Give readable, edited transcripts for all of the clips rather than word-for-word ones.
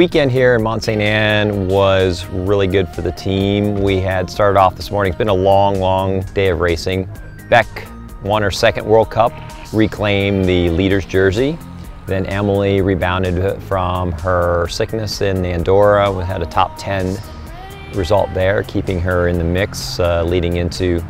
weekend here in Mont-Ste-Anne was really good for the team. We had started off this morning. It's been a long day of racing. Bec won her second World Cup, reclaimed the leader's jersey. Then Emily rebounded from her sickness in Andorra. We had a top 10 result there, keeping her in the mix leading into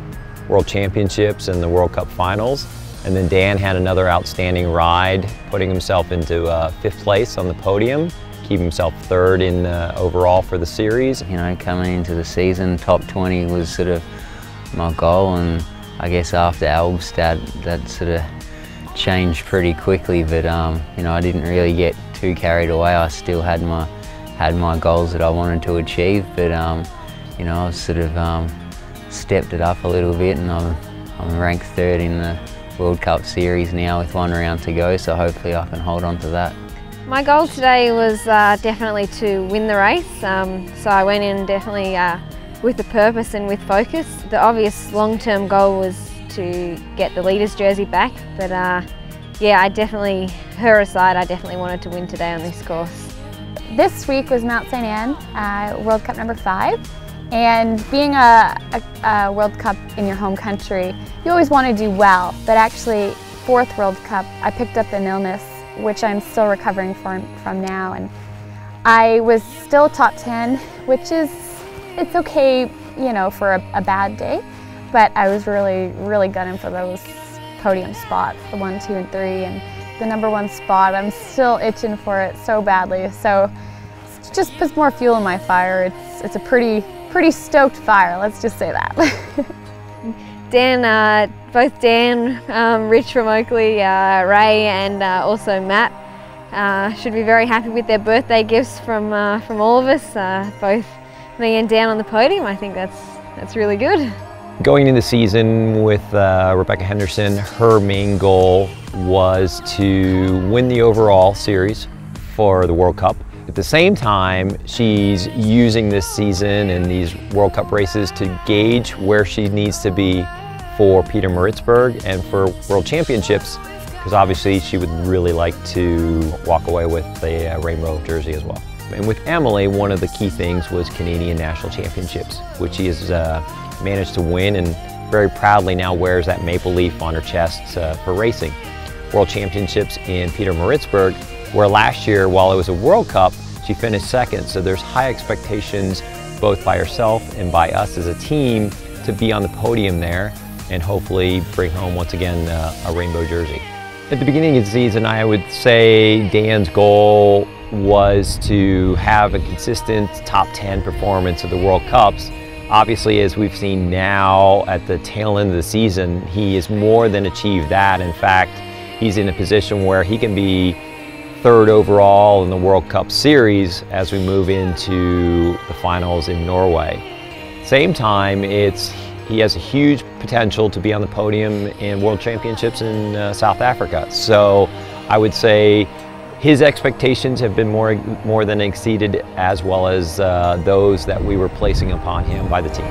World Championships and the World Cup finals. And then Dan had another outstanding ride, putting himself into 5th place on the podium, keeping himself 3rd in overall for the series. You know, coming into the season, top 20 was sort of my goal, and I guess after Albstadt that sort of changed pretty quickly, but you know, I didn't really get too carried away. I still had my goals that I wanted to achieve, but you know, I've sort of stepped it up a little bit, and I'm ranked 3rd in the World Cup Series now with 1 round to go, so hopefully I can hold on to that. My goal today was definitely to win the race, so I went in definitely with a purpose and with focus. The obvious long-term goal was to get the leader's jersey back, but yeah, her aside, I definitely wanted to win today on this course. This week was Mont-Ste-Anne, World Cup number 5. And being a World Cup in your home country, you always want to do well, but actually 4th World Cup, I picked up an illness which I'm still recovering from now, and I was still top 10, which it's okay, you know, for a bad day, but I was really gunning for those podium spots, the 1, 2, and 3, and the number 1 spot. I'm still itching for it so badly, so it just puts more fuel in my fire. It's a pretty stoked fire, let's just say that. Dan, both Dan, Rich from Oakley, Ray, and also Matt should be very happy with their birthday gifts from all of us. Both me and Dan on the podium. I think that's really good. Going into the season with Rebecca Henderson, her main goal was to win the overall series for the World Cup. At the same time, she's using this season and these World Cup races to gauge where she needs to be for Peter Maritzburg and for World Championships, because obviously she would really like to walk away with the rainbow jersey as well. And with Emily, one of the key things was Canadian National Championships, which she has managed to win and very proudly now wears that maple leaf on her chest for racing. World Championships in Peter Maritzburg, where last year, while it was a World Cup, she finished 2nd. So there's high expectations both by herself and by us as a team to be on the podium there and hopefully bring home once again a rainbow jersey. At the beginning of the season, I would say Dan's goal was to have a consistent top 10 performance at the World Cups. Obviously, as we've seen now at the tail end of the season, he has more than achieved that. In fact, he's in a position where he can be 3rd overall in the World Cup Series as we move into the finals in Norway. Same time, he has a huge potential to be on the podium in World Championships in South Africa. So I would say his expectations have been more than exceeded, as well as those that we were placing upon him by the team.